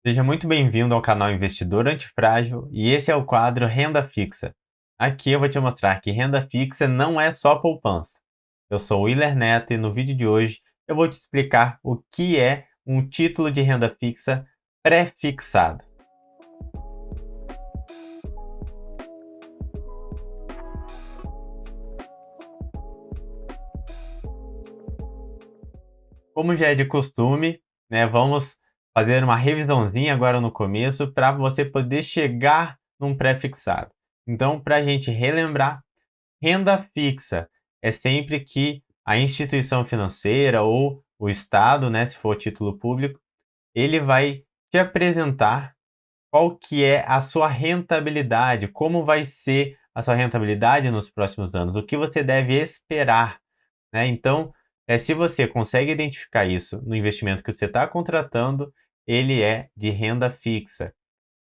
Seja muito bem-vindo ao canal Investidor Antifrágil e esse é o quadro Renda Fixa. Aqui eu vou te mostrar que renda fixa não é só poupança. Eu sou o Willer Neto e no vídeo de hoje eu vou te explicar o que é um título de renda fixa pré-fixado. Como já é de costume, né, vamos fazer uma revisãozinha agora no começo para você poder chegar num pré-fixado. Então, para a gente relembrar, renda fixa é sempre que a instituição financeira ou o Estado, né, se for título público, ele vai te apresentar qual que é a sua rentabilidade, como vai ser a sua rentabilidade nos próximos anos, o que você deve esperar, né? Então, se você consegue identificar isso no investimento que você está contratando, ele é de renda fixa.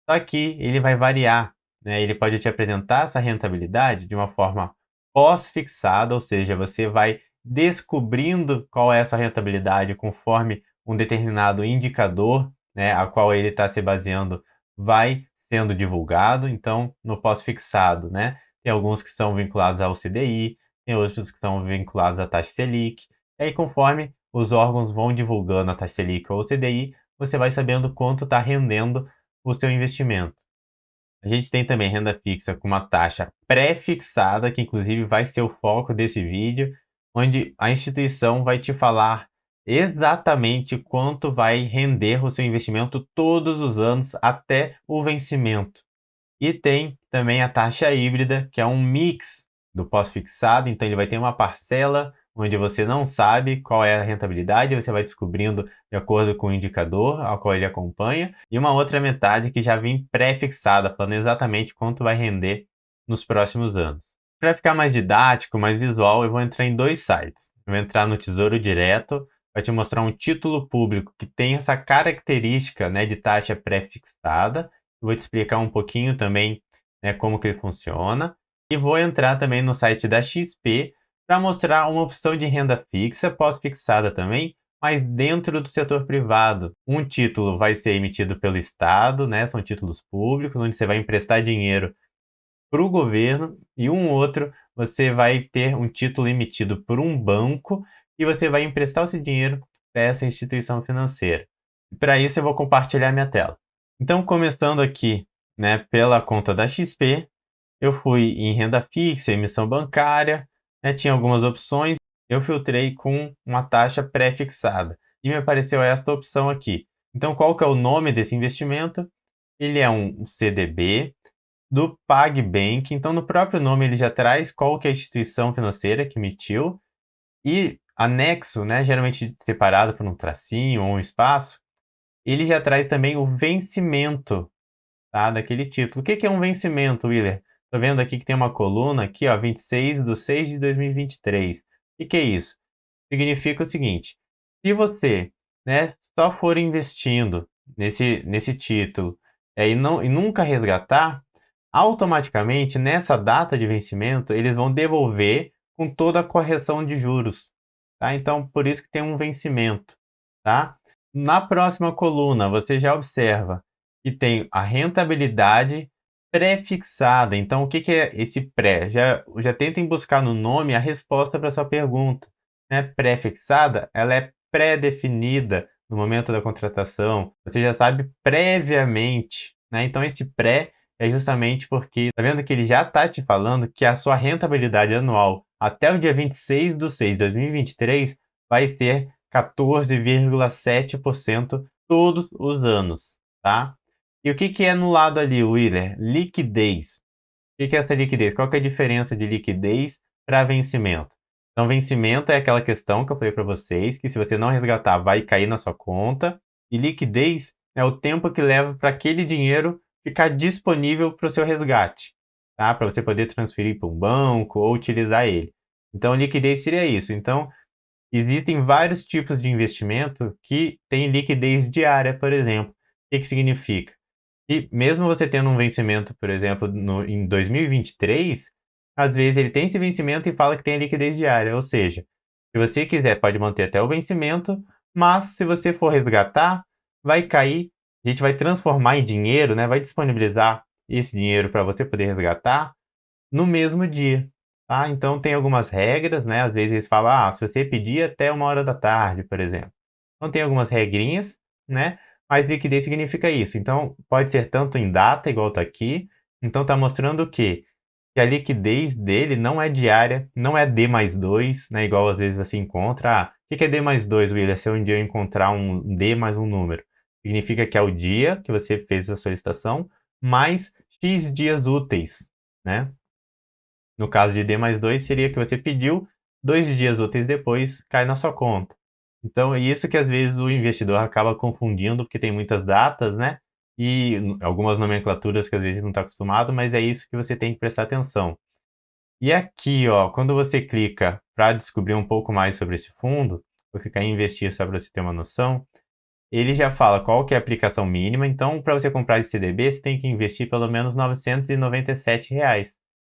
Só que ele vai variar, né? Ele pode te apresentar essa rentabilidade de uma forma pós-fixada, ou seja, você vai descobrindo qual é essa rentabilidade conforme um determinado indicador, né, a qual ele está se baseando, vai sendo divulgado. Então, no pós-fixado, né, tem alguns que são vinculados ao CDI, tem outros que são vinculados à taxa Selic. E aí, conforme os órgãos vão divulgando a taxa Selic ou o CDI, você vai sabendo quanto está rendendo o seu investimento. A gente tem também renda fixa com uma taxa pré-fixada, que inclusive vai ser o foco desse vídeo, onde a instituição vai te falar exatamente quanto vai render o seu investimento todos os anos até o vencimento. E tem também a taxa híbrida, que é um mix do pós-fixado, então ele vai ter uma parcela onde você não sabe qual é a rentabilidade, você vai descobrindo de acordo com o indicador ao qual ele acompanha, e uma outra metade que já vem pré-fixada, falando exatamente quanto vai render nos próximos anos. Para ficar mais didático, mais visual, eu vou entrar em dois sites. Eu vou entrar no Tesouro Direto, vai te mostrar um título público que tem essa característica, né, de taxa pré-fixada. Eu vou te explicar um pouquinho também, né, como que ele funciona. E vou entrar também no site da XP para mostrar uma opção de renda fixa, pós-fixada também, mas dentro do setor privado. Um título vai ser emitido pelo Estado, né, são títulos públicos, onde você vai emprestar dinheiro para o governo, e um outro você vai ter um título emitido por um banco e você vai emprestar esse dinheiro para essa instituição financeira. Para isso eu vou compartilhar minha tela. Então, começando aqui, né, pela conta da XP, eu fui em renda fixa, emissão bancária, né, tinha algumas opções, eu filtrei com uma taxa pré-fixada e me apareceu esta opção aqui. Então, qual que é o nome desse investimento? Ele é um CDB do PagBank, então no próprio nome ele já traz qual que é a instituição financeira que emitiu e anexo, né, geralmente separado por um tracinho ou um espaço, ele já traz também o vencimento, tá, daquele título. O que que é um vencimento, Willer? Tô vendo aqui que tem uma coluna aqui, ó, 26/6/2023. O que é isso? Significa o seguinte: se você, né, só for investindo nesse título, e nunca resgatar, automaticamente nessa data de vencimento eles vão devolver com toda a correção de juros, tá? Então por isso que tem um vencimento, tá? Na próxima coluna você já observa que tem a rentabilidade pré-fixada. Então o que que é esse pré? Já tentem buscar no nome a resposta para sua pergunta, né? Pré-fixada, ela é pré-definida no momento da contratação. Você já sabe previamente, né? Então esse pré é justamente porque, tá vendo que ele já está te falando que a sua rentabilidade anual até o dia 26/6/2023 vai ser 14,7% todos os anos, tá? E o que que é no lado ali, Willer? Liquidez. O que que é essa liquidez? Qual que é a diferença de liquidez para vencimento? Então, vencimento é aquela questão que eu falei para vocês, que se você não resgatar, vai cair na sua conta. E liquidez é o tempo que leva para aquele dinheiro ficar disponível para o seu resgate, tá? Para você poder transferir para um banco ou utilizar ele. Então, liquidez seria isso. Então, existem vários tipos de investimento que têm liquidez diária, por exemplo. O que que significa? E mesmo você tendo um vencimento, por exemplo, em 2023, às vezes ele tem esse vencimento e fala que tem a liquidez diária. Ou seja, se você quiser, pode manter até o vencimento, mas se você for resgatar, vai cair a gente vai transformar em dinheiro, né? Vai disponibilizar esse dinheiro para você poder resgatar no mesmo dia, tá? Então tem algumas regras, né? Às vezes eles falam, se você pedir até 1 hora da tarde, por exemplo. Então tem algumas regrinhas, né? Mas liquidez significa isso. Então pode ser tanto em data, igual tá aqui. Então tá mostrando o quê? Que a liquidez dele não é diária, não é D+2, né? Igual às vezes você encontra. O que é D+2, William? Se um dia eu encontrar um D mais um número. Significa que é o dia que você fez a solicitação, mais X dias úteis, né? No caso de D+2, seria que você pediu, 2 dias úteis depois cai na sua conta. Então, é isso que às vezes o investidor acaba confundindo, porque tem muitas datas, né? E algumas nomenclaturas que às vezes não está acostumado, mas é isso que você tem que prestar atenção. E aqui, ó, quando você clica para descobrir um pouco mais sobre esse fundo, vou clicar em investir só para você ter uma noção, ele já fala qual que é a aplicação mínima. Então, para você comprar esse CDB, você tem que investir pelo menos R$ 997,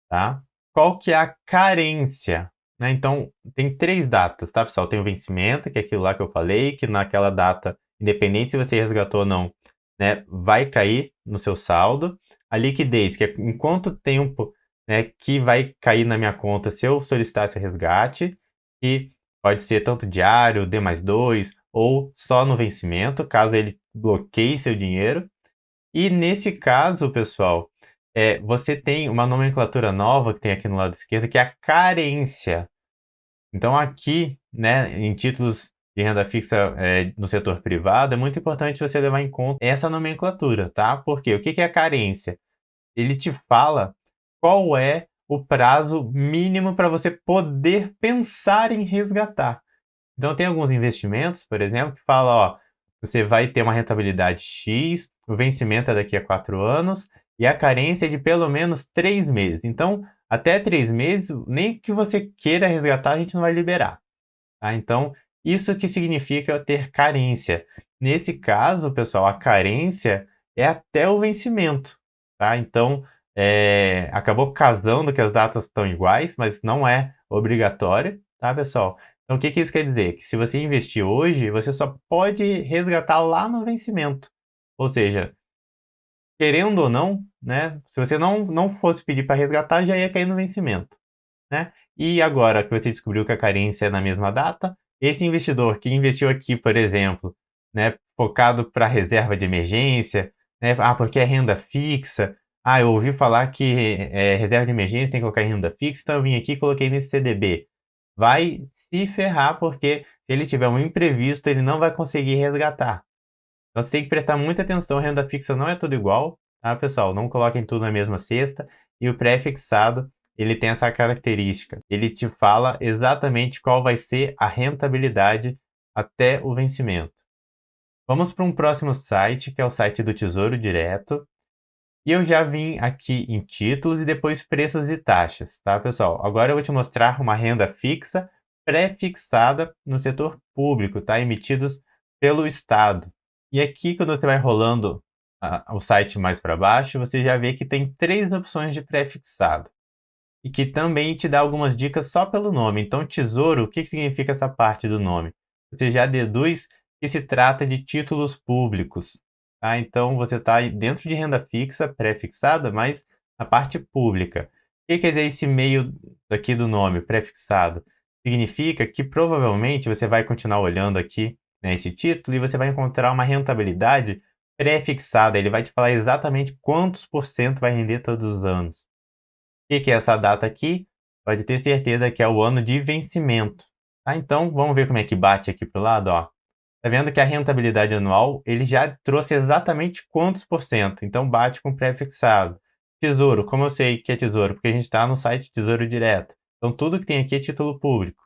tá? Qual que é a carência? Né? Então, tem 3 datas, tá, pessoal? Tem o vencimento, que é aquilo lá que eu falei, que naquela data, independente se você resgatou ou não, né, vai cair no seu saldo. A liquidez, que é em quanto tempo, né, que vai cair na minha conta se eu solicitar esse resgate. E pode ser tanto diário, D+2, ou só no vencimento, caso ele bloqueie seu dinheiro. E nesse caso, pessoal, você tem uma nomenclatura nova que tem aqui no lado esquerdo, que é a carência. Então aqui, né, em títulos de renda fixa no setor privado, é muito importante você levar em conta essa nomenclatura, tá? Porque o que é a carência? Ele te fala qual é o prazo mínimo para você poder pensar em resgatar. Então tem alguns investimentos, por exemplo, que fala, ó, você vai ter uma rentabilidade X, o vencimento é daqui a 4 anos e a carência é de pelo menos 3 meses. Então, até 3 meses, nem que você queira resgatar, a gente não vai liberar. Tá? Então, isso que significa ter carência. Nesse caso, pessoal, a carência é até o vencimento. Tá? Então, acabou casando que as datas estão iguais, mas não é obrigatório, tá, pessoal? Então, o que isso quer dizer? Que se você investir hoje, você só pode resgatar lá no vencimento. Ou seja, querendo ou não, né? Se você não fosse pedir para resgatar, já ia cair no vencimento, né? E agora que você descobriu que a carência é na mesma data, esse investidor que investiu aqui, por exemplo, né, focado para reserva de emergência, né? Porque é renda fixa. Eu ouvi falar que reserva de emergência tem que colocar em renda fixa, então eu vim aqui e coloquei nesse CDB. Vai se ferrar, porque se ele tiver um imprevisto, ele não vai conseguir resgatar. Então você tem que prestar muita atenção, renda fixa não é tudo igual, tá, pessoal? Não coloquem tudo na mesma cesta. E o pré-fixado, ele tem essa característica. Ele te fala exatamente qual vai ser a rentabilidade até o vencimento. Vamos para um próximo site, que é o site do Tesouro Direto. E eu já vim aqui em títulos e depois preços e taxas, tá, pessoal? Agora eu vou te mostrar uma renda fixa pré-fixada no setor público, tá? Emitidos pelo Estado. E aqui, quando você vai rolando o site mais para baixo, você já vê que tem 3 opções de pré-fixado. E que também te dá algumas dicas só pelo nome. Então, tesouro, o que significa essa parte do nome? Você já deduz que se trata de títulos públicos. Tá? Então, você está dentro de renda fixa, pré-fixada, mas na parte pública. O que quer dizer esse meio aqui do nome, pré-fixado? Significa que provavelmente você vai continuar olhando aqui, né, esse título e você vai encontrar uma rentabilidade pré-fixada. Ele vai te falar exatamente quantos por cento vai render todos os anos. O que é essa data aqui? Pode ter certeza que é o ano de vencimento. Tá? Então, vamos ver como é que bate aqui para o lado. Ó. Tá vendo que a rentabilidade anual ele já trouxe exatamente quantos por cento? Então, bate com pré-fixado. Tesouro, como eu sei que é tesouro? Porque a gente está no site Tesouro Direto. Então, tudo que tem aqui é título público.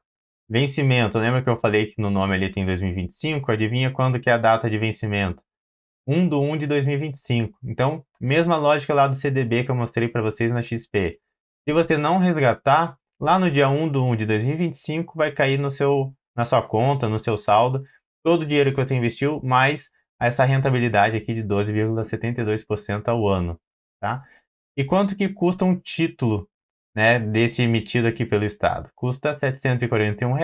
Vencimento, lembra que eu falei que no nome ali tem 2025? Adivinha quando que é a data de vencimento? 1/1 de 2025. Então, mesma lógica lá do CDB que eu mostrei para vocês na XP. Se você não resgatar, lá no dia 1/1 de 2025 vai cair na sua conta, no seu saldo, todo o dinheiro que você investiu, mais essa rentabilidade aqui de 12,72% ao ano, tá? E quanto que custa um título, né, desse emitido aqui pelo Estado? Custa R$ 741,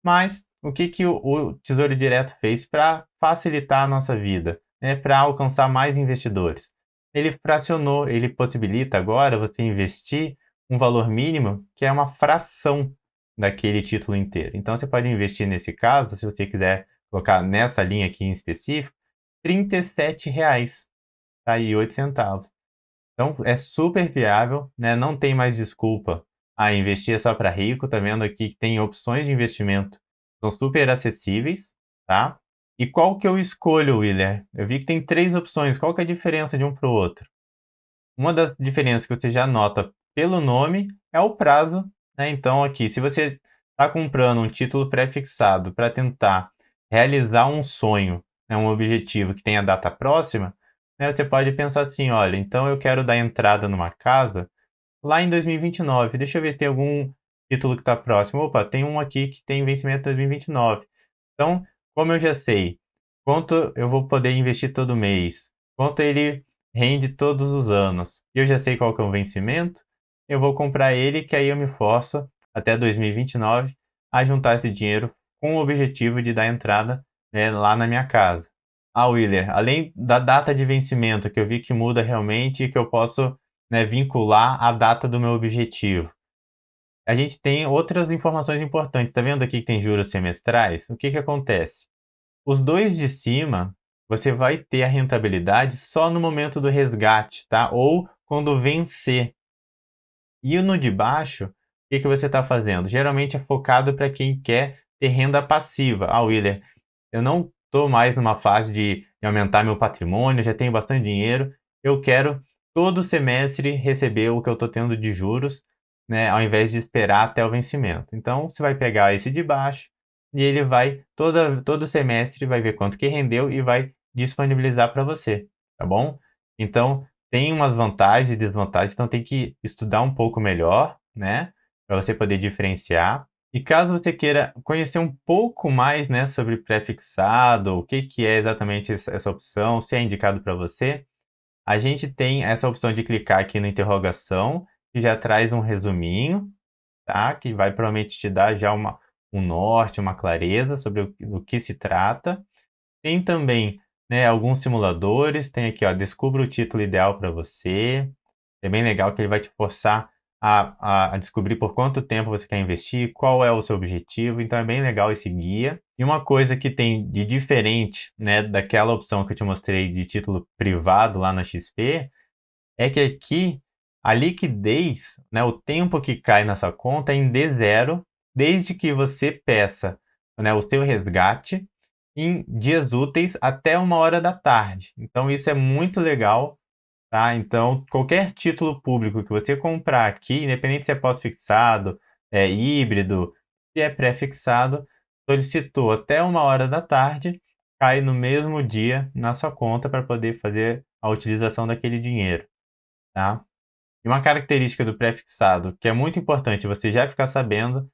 mas o que o Tesouro Direto fez para facilitar a nossa vida? né, para alcançar mais investidores. Ele fracionou, ele possibilita agora você investir um valor mínimo que é uma fração daquele título inteiro. Então você pode investir nesse caso, se você quiser colocar nessa linha aqui em específico, R$ 37,08. Então é super viável, né? Não tem mais desculpa. Investir é só para rico. Tá vendo aqui que tem opções de investimento, são super acessíveis, tá? E qual que eu escolho, Willer? Eu vi que tem 3 opções. Qual que é a diferença de um para o outro? Uma das diferenças que você já nota pelo nome é o prazo, né? Então aqui, se você está comprando um título pré-fixado para tentar realizar um sonho, né, um objetivo que tem a data próxima, né, você pode pensar assim, olha, então eu quero dar entrada numa casa lá em 2029. Deixa eu ver se tem algum título que está próximo. Opa, tem um aqui que tem vencimento em 2029. Então, como eu já sei quanto eu vou poder investir todo mês, quanto ele rende todos os anos, e eu já sei qual que é o vencimento, eu vou comprar ele, que aí eu me forço até 2029 a juntar esse dinheiro com o objetivo de dar entrada, né, lá na minha casa. Willer, além da data de vencimento, que eu vi que muda realmente e que eu posso, né, vincular à data do meu objetivo, a gente tem outras informações importantes. Tá vendo aqui que tem juros semestrais? O que que acontece? Os dois de cima, você vai ter a rentabilidade só no momento do resgate, tá? Ou quando vencer. E o no de baixo, o que que você está fazendo? Geralmente é focado para quem quer ter renda passiva. Willer, eu não estou mais numa fase de aumentar meu patrimônio, já tenho bastante dinheiro, eu quero todo semestre receber o que eu estou tendo de juros, né, ao invés de esperar até o vencimento. Então, você vai pegar esse de baixo e ele vai, todo semestre, vai ver quanto que rendeu e vai disponibilizar para você, tá bom? Então, tem umas vantagens e desvantagens, então tem que estudar um pouco melhor, né, para você poder diferenciar. E caso você queira conhecer um pouco mais, né, sobre pré-fixado, o que que é exatamente essa opção, se é indicado para você, a gente tem essa opção de clicar aqui na interrogação, que já traz um resuminho, tá? Que vai provavelmente te dar já um norte, uma clareza sobre o que se trata. Tem também, né, alguns simuladores, tem aqui, ó, descubra o título ideal para você. É bem legal que ele vai te forçar a descobrir por quanto tempo você quer investir, qual é o seu objetivo, então é bem legal esse guia. E uma coisa que tem de diferente, né, daquela opção que eu te mostrei de título privado lá na XP, é que aqui a liquidez, né, o tempo que cai na sua conta é em D0, desde que você peça, né, o seu resgate em dias úteis até 1 hora da tarde. Então isso é muito legal, tá? Então qualquer título público que você comprar aqui, independente se é pós-fixado, é híbrido, se é pré-fixado, solicitou até 1 hora da tarde, cai no mesmo dia na sua conta para poder fazer a utilização daquele dinheiro, tá? E uma característica do pré-fixado, que é muito importante você já ficar sabendo,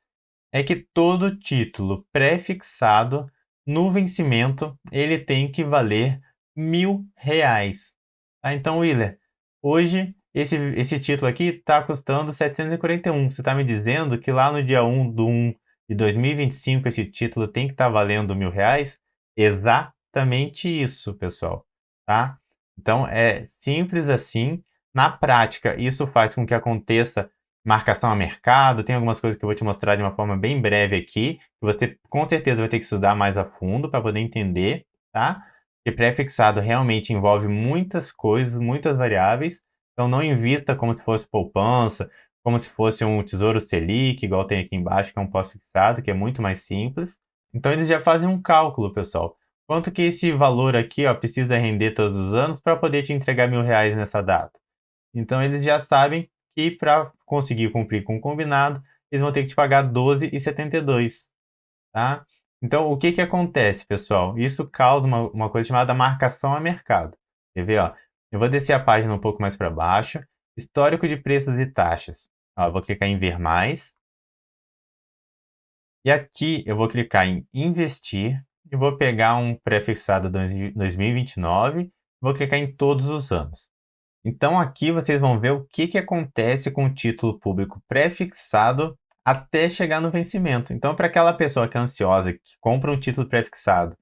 é que todo título pré-fixado, no vencimento, ele tem que valer R$ 1.000. Tá? Então, Willer, hoje esse título aqui está custando 741. Você está me dizendo que lá no dia 1 de 2025 esse título tem que estar valendo R$ 1.000? Exatamente isso, pessoal. Tá? Então, é simples assim. Na prática, isso faz com que aconteça marcação a mercado, tem algumas coisas que eu vou te mostrar de uma forma bem breve aqui, que você com certeza vai ter que estudar mais a fundo para poder entender, tá? Porque pré-fixado realmente envolve muitas coisas, muitas variáveis, então não invista como se fosse poupança, como se fosse um tesouro Selic, igual tem aqui embaixo, que é um pós-fixado, que é muito mais simples. Então eles já fazem um cálculo, pessoal. Quanto que esse valor aqui, ó, precisa render todos os anos para poder te entregar R$ 1.000 nessa data? Então eles já sabem que para conseguir cumprir com o combinado, eles vão ter que te pagar 12,72, tá? Então o que que acontece, pessoal? Isso causa uma coisa chamada marcação a mercado. Quer ver, ó? Eu vou descer a página um pouco mais para baixo. Histórico de preços e taxas. Ó, eu vou clicar em ver mais. E aqui eu vou clicar em investir e vou pegar um pré-fixado 2029. Vou clicar em todos os anos. Então aqui vocês vão ver o que que acontece com o título público pré-fixado até chegar no vencimento. Então, para aquela pessoa que é ansiosa, que compra um título pré-fixado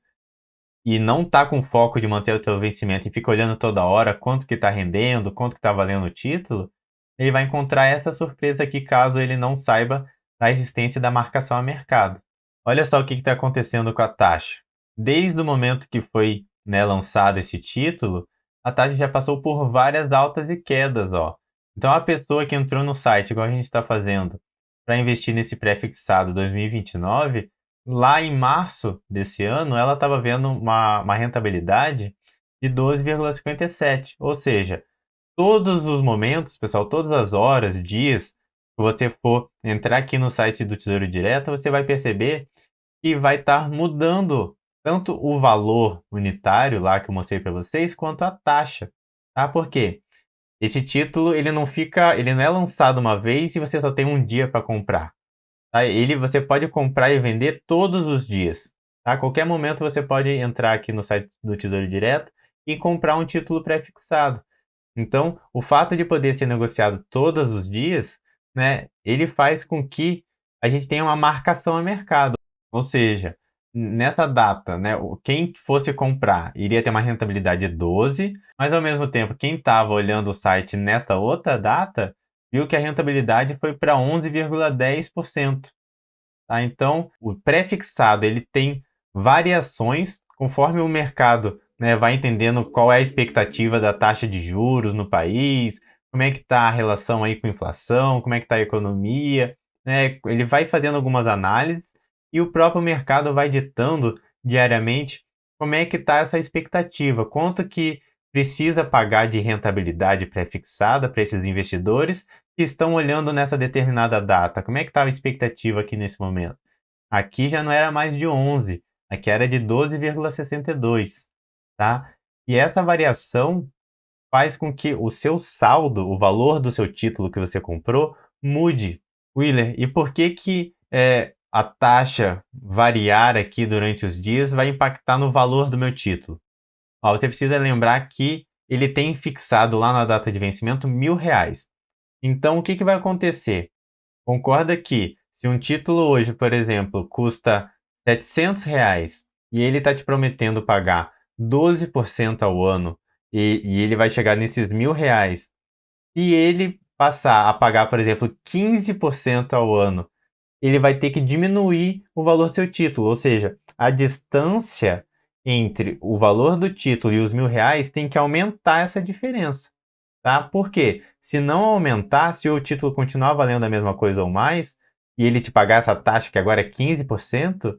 e não está com foco de manter o seu vencimento e fica olhando toda hora quanto que está rendendo, quanto que está valendo o título, ele vai encontrar essa surpresa aqui caso ele não saiba da existência da marcação a mercado. Olha só o que está acontecendo com a taxa. Desde o momento que foi, né, lançado esse título, a taxa já passou por várias altas e quedas, ó. Então a pessoa que entrou no site, igual a gente está fazendo, para investir nesse pré-fixado 2029, lá em março desse ano, ela estava vendo uma rentabilidade de 12,57. Ou seja, todos os momentos, pessoal, todas as horas, dias, que você for entrar aqui no site do Tesouro Direto, você vai perceber que vai estar mudando tanto o valor unitário lá que eu mostrei para vocês, quanto a taxa, tá? Por quê? Esse título ele não é lançado uma vez e você só tem um dia para comprar. Tá? Você pode comprar e vender todos os dias. Tá? A qualquer momento você pode entrar aqui no site do Tesouro Direto e comprar um título pré-fixado. Então, o fato de poder ser negociado todos os dias, né, ele faz com que a gente tenha uma marcação a mercado. Ou seja, nessa data, né, quem fosse comprar iria ter uma rentabilidade de 12, mas ao mesmo tempo, quem estava olhando o site nessa outra data, viu que a rentabilidade foi para 11,10%. Tá? Então, o pré-fixado ele tem variações conforme o mercado, né, vai entendendo qual é a expectativa da taxa de juros no país, como é que está a relação aí com a inflação, como é que está a economia, né? Ele vai fazendo algumas análises e o próprio mercado vai ditando diariamente como é que está essa expectativa, quanto que precisa pagar de rentabilidade pré-fixada para esses investidores que estão olhando nessa determinada data. Como é que estava a expectativa aqui nesse momento? Aqui já não era mais de 11, aqui era de 12,62, tá? E essa variação faz com que o seu saldo, o valor do seu título que você comprou, mude. Willer, e por que que a taxa variar aqui durante os dias vai impactar no valor do meu título? Ó, você precisa lembrar que ele tem fixado lá na data de vencimento R$ 1.000. Então, o que que vai acontecer? Concorda que se um título hoje, por exemplo, custa R$ 700 e ele está te prometendo pagar 12% ao ano e ele vai chegar nesses R$ 1.000, se ele passar a pagar, por exemplo, 15% ao ano, ele vai ter que diminuir o valor do seu título, ou seja, a distância entre o valor do título e os R$ 1.000 tem que aumentar essa diferença. Tá? Por quê? Se não aumentar, se o título continuar valendo a mesma coisa ou mais, e ele te pagar essa taxa que agora é 15%,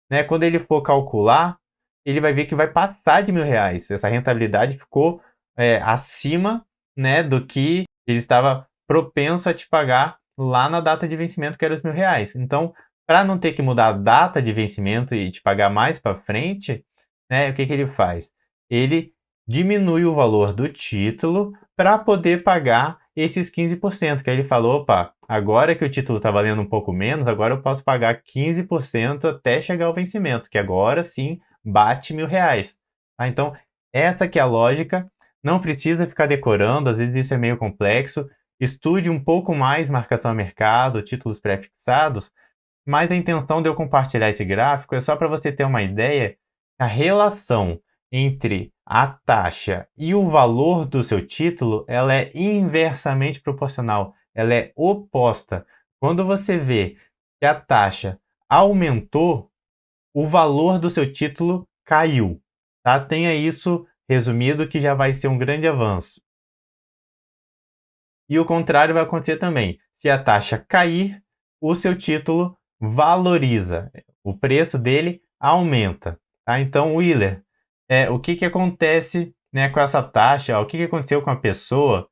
né, quando ele for calcular, ele vai ver que vai passar de R$ 1.000. Essa rentabilidade ficou acima, né, do que ele estava propenso a te pagar lá na data de vencimento, que era os R$ 1.000. Então, para não ter que mudar a data de vencimento e te pagar mais para frente, né, o que que ele faz? Ele diminui o valor do título para poder pagar esses 15%, que aí ele falou, opa, agora que o título está valendo um pouco menos, agora eu posso pagar 15% até chegar ao vencimento, que agora sim bate R$ 1.000. Tá? Então, essa que é a lógica, não precisa ficar decorando, às vezes isso é meio complexo, estude um pouco mais marcação a mercado, títulos pré-fixados, mas a intenção de eu compartilhar esse gráfico é só para você ter uma ideia, a relação entre a taxa e o valor do seu título, ela é inversamente proporcional, ela é oposta. Quando você vê que a taxa aumentou, o valor do seu título caiu. Tá? Tenha isso resumido que já vai ser um grande avanço. E o contrário vai acontecer também. Se a taxa cair, o seu título valoriza, o preço dele aumenta. Tá? Então, Willer, o que que acontece, né, com essa taxa? O que que aconteceu com a pessoa,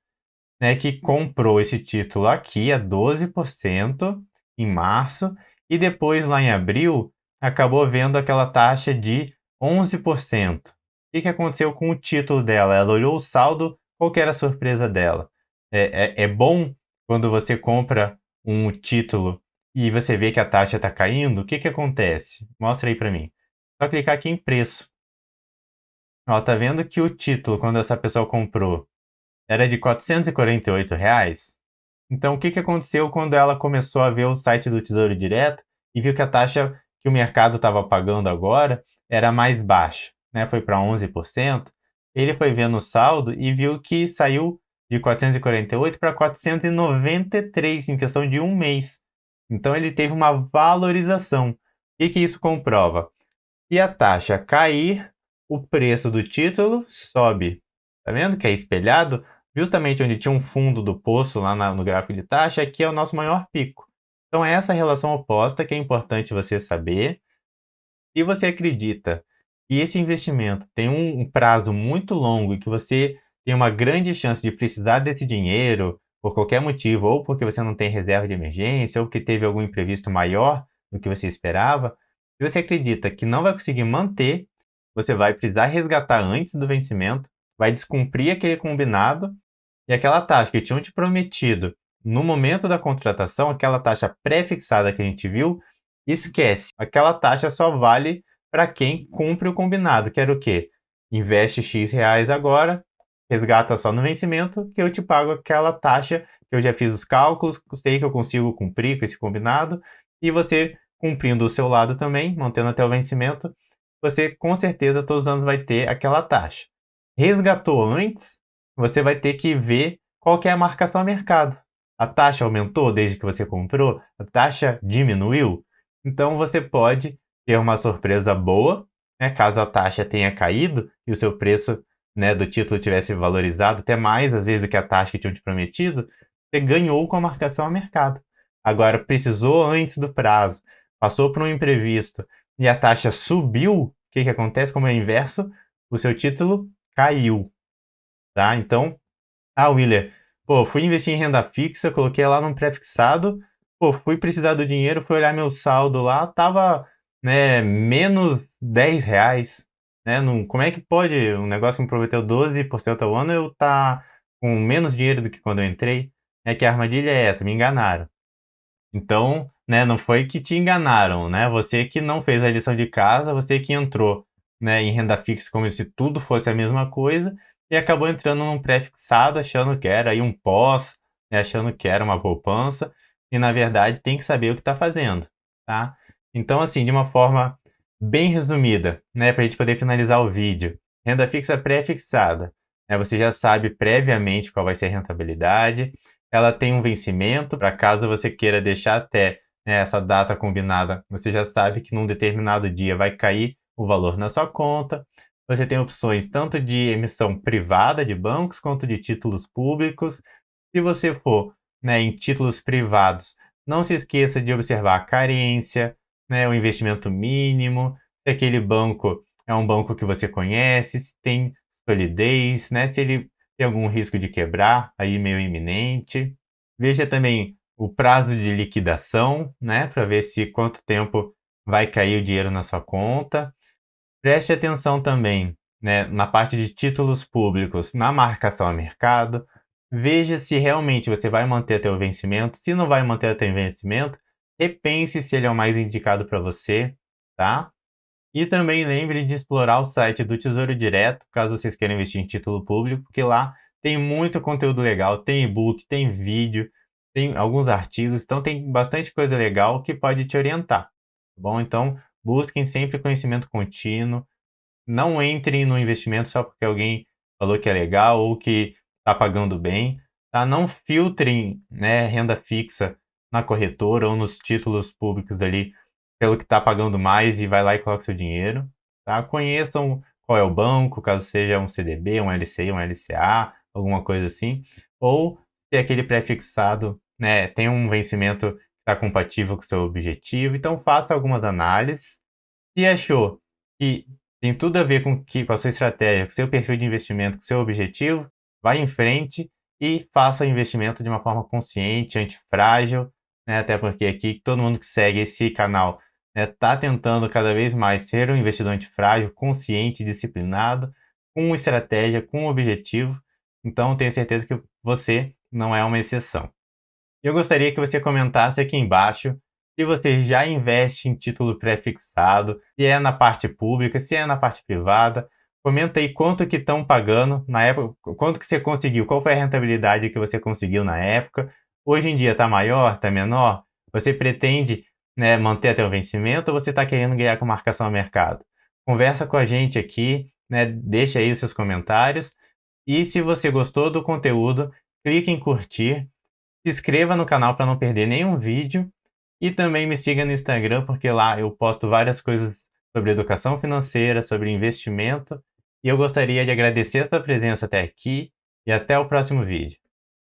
né, que comprou esse título aqui a 12% em março e depois lá em abril acabou vendo aquela taxa de 11%. O que que aconteceu com o título dela? Ela olhou o saldo, qual que era a surpresa dela? É bom quando você compra um título e você vê que a taxa está caindo, o que que acontece? Mostra aí para mim. Só clicar aqui em preço. Ó, tá vendo que o título, quando essa pessoa comprou, era de R$ 448. Então, o que que aconteceu quando ela começou a ver o site do Tesouro Direto e viu que a taxa que o mercado estava pagando agora era mais baixa? né, foi para 11%, ele foi vendo o saldo e viu que saiu de 448 para 493 em questão de um mês. Então ele teve uma valorização. O que isso comprova? Se a taxa cair, o preço do título sobe. Tá vendo que é espelhado? Justamente onde tinha um fundo do poço lá no gráfico de taxa, aqui é o nosso maior pico. Então é essa relação oposta que é importante você saber. Se você acredita que esse investimento tem um prazo muito longo e que você tem uma grande chance de precisar desse dinheiro por qualquer motivo, ou porque você não tem reserva de emergência, ou porque teve algum imprevisto maior do que você esperava, se você acredita que não vai conseguir manter, você vai precisar resgatar antes do vencimento, vai descumprir aquele combinado e aquela taxa que tinham te prometido no momento da contratação, aquela taxa pré-fixada que a gente viu, esquece. Aquela taxa só vale para quem cumpre o combinado, que era o quê? Investe X reais agora, resgata só no vencimento, que eu te pago aquela taxa que eu já fiz os cálculos, sei que eu consigo cumprir com esse combinado, e você cumprindo o seu lado também, mantendo até o vencimento, você com certeza todos os anos vai ter aquela taxa. Resgatou antes, você vai ter que ver qual que é a marcação a mercado. A taxa aumentou desde que você comprou? A taxa diminuiu? Então você pode ter uma surpresa boa, né, caso a taxa tenha caído e o seu preço, né, do título tivesse valorizado até mais, às vezes, do que a taxa que tinham te prometido, você ganhou com a marcação a mercado. Agora, precisou antes do prazo, passou por um imprevisto e a taxa subiu, o que acontece? Como é o inverso, o seu título caiu, tá? Então, William, pô, fui investir em renda fixa, coloquei lá num pré-fixado, pô, fui precisar do dinheiro, fui olhar meu saldo lá, tava, né, menos 10 reais, né? Como é que pode um negócio que me prometeu 12% ao ano eu tá com menos dinheiro do que quando eu entrei? É que a armadilha é essa, me enganaram. Então, né, não foi que te enganaram, né? Você que não fez a lição de casa, você que entrou, né, em renda fixa como se tudo fosse a mesma coisa e acabou entrando num pré-fixado achando que era aí um pós, né, achando que era uma poupança e na verdade tem que saber o que está fazendo, tá? Então, assim, de uma forma bem resumida, né, para a gente poder finalizar o vídeo, renda fixa pré-fixada, né, você já sabe previamente qual vai ser a rentabilidade, ela tem um vencimento, para caso você queira deixar até, né, essa data combinada, você já sabe que num determinado dia vai cair o valor na sua conta. Você tem opções tanto de emissão privada de bancos quanto de títulos públicos. Se você for, né, em títulos privados, não se esqueça de observar a carência, né, o investimento mínimo, se aquele banco é um banco que você conhece, se tem solidez, né, se ele tem algum risco de quebrar, aí meio iminente. Veja também o prazo de liquidação, né, para ver se quanto tempo vai cair o dinheiro na sua conta. Preste atenção também, né, na parte de títulos públicos, na marcação a mercado. Veja se realmente você vai manter até o vencimento. Se não vai manter até o vencimento, repense se ele é o mais indicado para você, tá? E também lembre de explorar o site do Tesouro Direto, caso vocês queiram investir em título público, porque lá tem muito conteúdo legal, tem e-book, tem vídeo, tem alguns artigos, então tem bastante coisa legal que pode te orientar, tá bom? Então, busquem sempre conhecimento contínuo, não entrem no investimento só porque alguém falou que é legal ou que está pagando bem, tá? Não filtrem, né, renda fixa na corretora ou nos títulos públicos ali pelo que está pagando mais e vai lá e coloca seu dinheiro, tá? Conheçam qual é o banco, caso seja um CDB, um LCI, um LCA, alguma coisa assim, ou se aquele pré-fixado, né, tem um vencimento que está compatível com o seu objetivo, então faça algumas análises. Se achou que tem tudo a ver com a sua estratégia, com o seu perfil de investimento, com o seu objetivo, vá em frente e faça o investimento de uma forma consciente, antifrágil, né? Até porque aqui todo mundo que segue esse canal está tentando cada vez mais ser um investidor antifrágil, consciente, disciplinado, com estratégia, com objetivo. Então, tenho certeza que você não é uma exceção. Eu gostaria que você comentasse aqui embaixo se você já investe em título pré-fixado, se é na parte pública, se é na parte privada. Comenta aí quanto que estão pagando na época, quanto que você conseguiu, qual foi a rentabilidade que você conseguiu na época. Hoje em dia está maior, está menor? Você pretende, né, manter até o vencimento ou você está querendo ganhar com marcação a mercado? conversa com a gente aqui, né? Deixa aí os seus comentários. E se você gostou do conteúdo, clique em curtir, se inscreva no canal para não perder nenhum vídeo e também me siga no Instagram, porque lá eu posto várias coisas sobre educação financeira, sobre investimento. E eu gostaria de agradecer a sua presença até aqui e até o próximo vídeo.